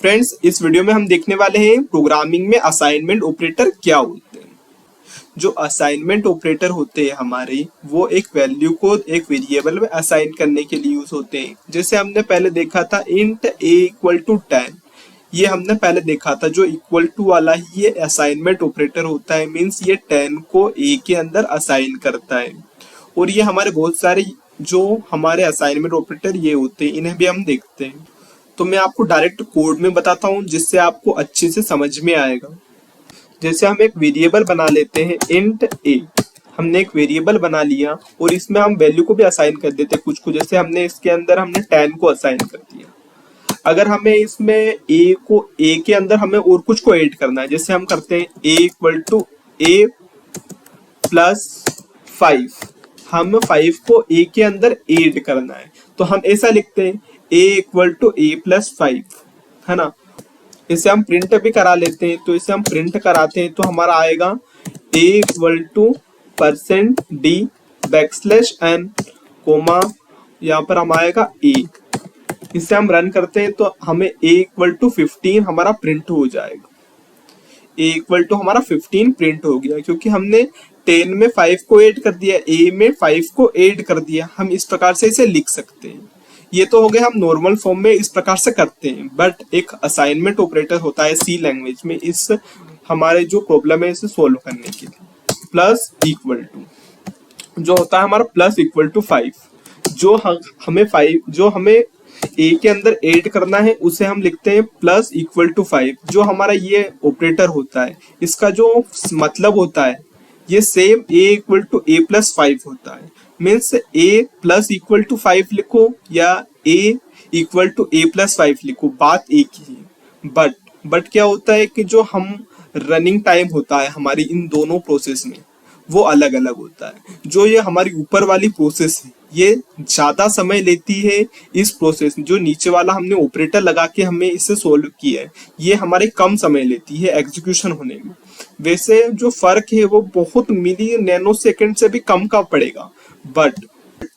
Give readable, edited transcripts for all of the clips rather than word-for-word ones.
Friends, इस video में हम देखने वाले हैं प्रोग्रामिंग में असाइनमेंट ऑपरेटर क्या होते हैं। जो असाइनमेंट ऑपरेटर होते हैं हमारे, वो एक वैल्यू को एक वेरिएबल में असाइन करने के लिए यूज होते हैं। जैसे हमने पहले देखा था इंट a इक्वल टू 10, ये हमने पहले देखा था। जो इक्वल टू वाला ही ये असाइनमेंट ऑपरेटर होता है, मीन्स ये 10 को a के अंदर असाइन करता है। और ये हमारे बहुत सारे जो हमारे असाइनमेंट ऑपरेटर ये होते हैं, इन्हें भी हम देखते हैं। तो मैं आपको डायरेक्ट कोड में बताता हूँ जिससे आपको अच्छे से समझ में आएगा। जैसे हम एक वेरिएबल बना लेते हैं इंट a। हमने एक वेरिएबल बना लिया और इसमें हम वैल्यू को भी असाइन कर देते हैं कुछ को। जैसे हमने इसके अंदर हमने 10 को असाइन कर दिया। अगर हमें इसमें a के अंदर हमें और कुछ को ऐड करना है, जैसे हम करते हैं a equal to a plus 5। हम 5 को a के अंदर ऐड करना है, तो हम ऐसा लिखते हैं a equal to a plus 5, है ना। इसे हम प्रिंट भी करा लेते हैं, तो इसे हम प्रिंट कराते हैं तो हमारा आएगा a equal to %d backslash n comma, यहाँ पर हम आएगा a। इसे हम रन करते हैं तो हमें a इक्वल टू 15 हमारा प्रिंट हो जाएगा। a इक्वल टू हमारा 15 प्रिंट हो गया, क्योंकि हमने 10 में 5 को ऐड कर दिया, a में 5 को ऐड कर दिया। हम इस प्रकार से इसे लिख सकते हैं। ये तो हो गए हम नॉर्मल फॉर्म में इस प्रकार से करते हैं, बट एक असाइनमेंट ऑपरेटर होता है सी लैंग्वेज में, इस हमारे जो प्रॉब्लम है इसे सोल्व करने के लिए। प्लस इक्वल टू जो होता है हमारा प्लस इक्वल टू 5, जो हमें ए के अंदर ऐड करना है उसे हम लिखते हैं प्लस इक्वल टू 5। जो हमारा ये ऑपरेटर होता है, इसका जो मतलब होता है ये same a equal to a plus 5 होता है। Means a plus equal to 5 लिखो या a equal to a plus 5 लिखो, बात एक ही है। बट क्या होता है कि जो हम रनिंग टाइम होता है हमारी इन दोनों प्रोसेस में, वो अलग अलग होता है। जो ये हमारी ऊपर वाली प्रोसेस है ये ज्यादा समय लेती है। इस प्रोसेस जो नीचे वाला हमने ऑपरेटर लगा के हमें इसे सोल्व किया है, ये हमारे कम समय लेती है एग्जीक्यूशन होने में। वैसे जो फर्क है वो बहुत मिली नैनो सेकंड से भी कम का पड़ेगा। बट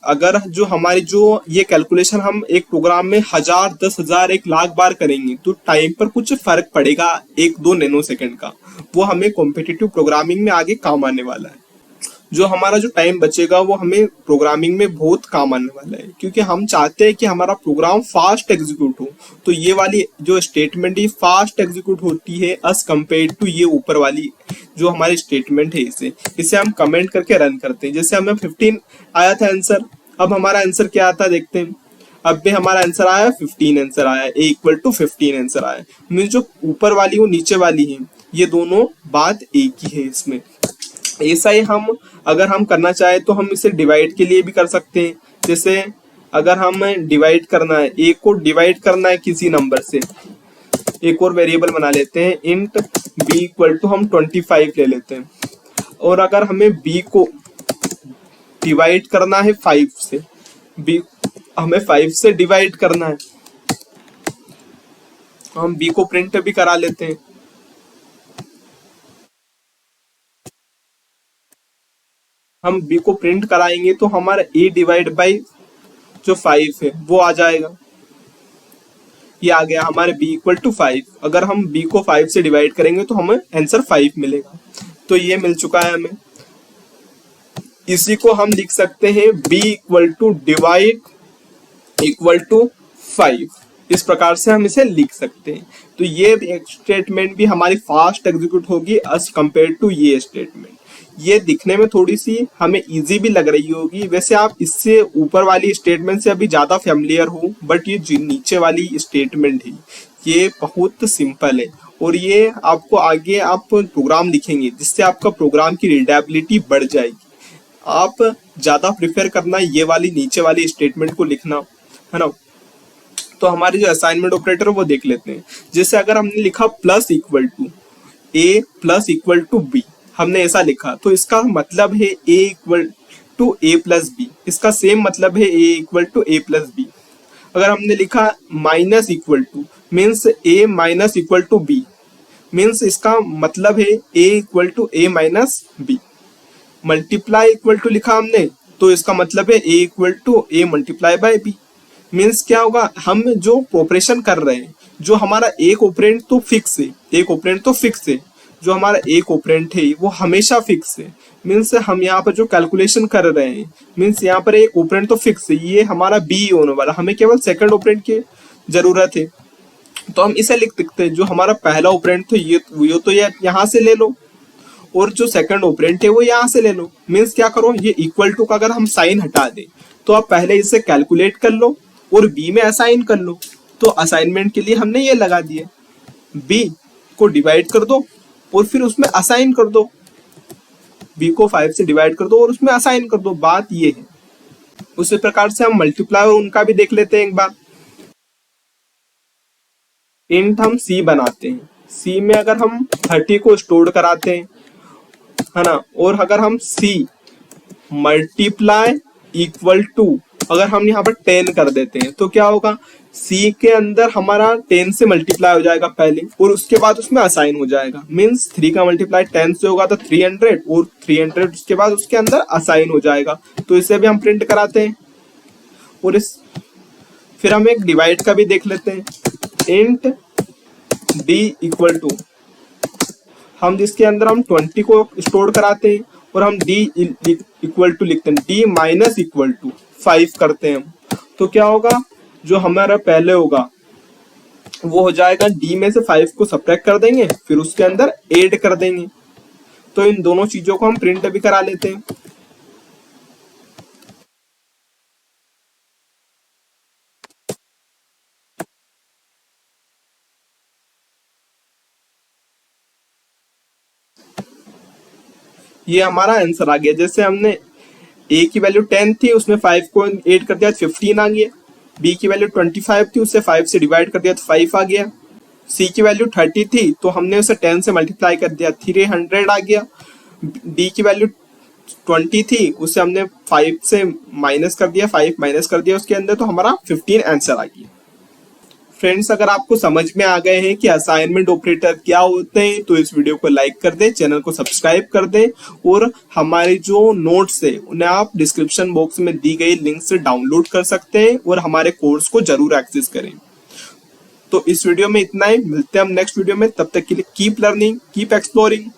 अगर जो हमारी जो ये कैलकुलेशन हम एक प्रोग्राम में 1000, 10,000, 1,00,000 बार करेंगे तो टाइम पर कुछ फर्क पड़ेगा 1-2 नैनो सेकंड का। वो हमें कॉम्पिटिटिव प्रोग्रामिंग में आगे काम आने वाला है। जो हमारा जो टाइम बचेगा वो हमें प्रोग्रामिंग में बहुत काम आने वाला है, क्योंकि हम चाहते हैं कि हमारा प्रोग्राम फास्ट एग्जीक्यूट हो। तो ये वाली जो स्टेटमेंट है फास्ट एग्जीक्यूट होती है एज कम्पेयर टू ये ऊपर वाली जो हमारी स्टेटमेंट है। इसे हम कमेंट करके रन करते हैं। जैसे हमें 15 आया था आंसर, अब हमारा आंसर क्या आता है देखते हैं। अब भी हमारा आंसर आया 15 आंसर आया, a इक्वल टू 15 आंसर आया। मीन्स जो ऊपर वाली वो नीचे वाली है, ये दोनों बात एक ही है इसमें। ऐसा ही हम अगर हम करना चाहे तो हम इसे डिवाइड के लिए भी कर सकते हैं। जैसे अगर हम डिवाइड करना है, a को डिवाइड करना है किसी नंबर से, एक और वेरिएबल बना लेते हैं इंट b इक्वल टू हम 25 ले लेते हैं। और अगर हमें b को डिवाइड करना है 5 से, b हमें 5 से डिवाइड करना है, हम b को प्रिंट भी करा लेते हैं। हम b को प्रिंट कराएंगे तो हमारा a डिवाइड बाई जो 5 है वो आ जाएगा। ये आ गया हमारे b इक्वल टू 5। अगर हम b को 5 से डिवाइड करेंगे तो हमें आंसर 5 मिलेगा। तो ये मिल चुका है हमें। इसी को हम लिख सकते हैं b equal to divide equal to 5। इस प्रकार से हम इसे लिख सकते हैं। तो ये स्टेटमेंट भी हमारी फास्ट एग्जीक्यूट होगी एज कम्पेयर टू ये स्टेटमेंट। ये दिखने में थोड़ी सी हमें इजी भी लग रही होगी, वैसे आप इससे ऊपर वाली स्टेटमेंट से अभी ज्यादा फेमिलियर हो, बट ये जो नीचे वाली स्टेटमेंट है ये बहुत सिंपल है। और ये आपको आगे आप प्रोग्राम लिखेंगे जिससे आपका प्रोग्राम की रीडेबिलिटी बढ़ जाएगी। आप ज्यादा प्रिफर करना ये वाली नीचे वाली स्टेटमेंट को लिखना, है ना। तो हमारे जो असाइनमेंट ऑपरेटर वो देख लेते हैं। जैसे अगर हमने लिखा plus equal to a plus equal to b, हमने ऐसा लिखा तो इसका मतलब है a equal to a plus B. इसका सेम मतलब है a equal to a plus B. अगर हमने लिखा minus equal to means a minus equal to b, means इसका मतलब है a equal to a minus b। Multiply equal to लिखा हमने तो इसका मतलब है a equal to a multiply by b। Means क्या होगा, हम जो ऑपरेशन कर रहे हैं, जो हमारा एक ऑपरेंड तो फिक्स है, एक ऑपरेंड तो फिक्स है, जो हमारा एक ऑपरेंड है वो हमेशा फिक्स है। मीन्स हम यहाँ पर जो कैलकुलेशन कर रहे हैं, मीन्स यहाँ पर एक ऑपरेंड तो फिक्स है, ये हमारा बी होने वाला, हमें केवल सेकंड ऑपरेंड की जरूरत है। तो हम इसे लिख सकते हैं, जो हमारा पहला ऑपरेंड तो ये तो ये यहाँ से ले लो, और जो सेकंड ऑपरेंड है वो यहाँ से ले लो। मीन्स क्या करो, ये इक्वल टू का अगर हम साइन हटा दें तो आप पहले इसे कैलकुलेट कर लो और बी में असाइन कर लो। तो असाइनमेंट के लिए हमने ये लगा दिए, बी को डिवाइड कर दो और फिर उसमें असाइन कर दो, बी को 5 से डिवाइड कर दो और उसमें असाइन कर दो। बात ये है। उसी प्रकार से हम मल्टीप्लाई और उनका भी देख लेते हैं एक बार। इंट हम सी बनाते हैं, सी में अगर हम 30 को स्टोर कराते हैं, है ना, और अगर हम सी मल्टीप्लाई इक्वल टू अगर हम यहाँ पर 10 कर देते हैं तो क्या होगा, सी के अंदर हमारा 10 से मल्टीप्लाई हो जाएगा पहले और उसके बाद उसमें असाइन हो जाएगा। मीन्स 3 का मल्टीप्लाई 10 से होगा तो 300 और 300 उसके बाद उसके अंदर असाइन हो जाएगा। तो इसे भी हम प्रिंट कराते हैं। और इस फिर हम एक डिवाइड का भी देख लेते हैं, इंट डी इक्वल टू हम जिसके अंदर हम 20 को स्टोर कराते हैं और हम डी इक्वल टू लिखते हैं, डी माइनस इक्वल टू 5 करते हैं हम। तो क्या होगा, जो हमारा पहले होगा वो हो जाएगा, डी में से 5 को सब्ट्रैक्ट कर देंगे फिर उसके अंदर ऐड कर देंगे। तो इन दोनों चीजों को हम प्रिंट भी करा लेते हैं। ये हमारा आंसर आ गया। जैसे हमने ए की वैल्यू 10 थी, उसमें 5 को ऐड कर दिया 15 आ गया। बी की वैल्यू 25 थी, उससे 5 से डिवाइड कर दिया तो 5 आ गया। सी की वैल्यू 30 थी तो हमने उसे 10 से मल्टीप्लाई कर दिया 300 आ गया। डी की वैल्यू 20 थी, उससे हमने 5 से माइनस कर दिया, 5 माइनस कर दिया उसके अंदर, तो हमारा 15 आंसर आ गया। फ्रेंड्स, अगर आपको समझ में आ गए हैं कि असाइनमेंट ऑपरेटर क्या होते हैं तो इस वीडियो को लाइक कर दें, चैनल को सब्सक्राइब कर दें और हमारे जो नोट्स है उन्हें आप डिस्क्रिप्शन बॉक्स में दी गई लिंक से डाउनलोड कर सकते हैं और हमारे कोर्स को जरूर एक्सेस करें। तो इस वीडियो में इतना ही, मिलते हैं हम नेक्स्ट वीडियो में। तब तक के लिए कीप लर्निंग, कीप एक्सप्लोरिंग।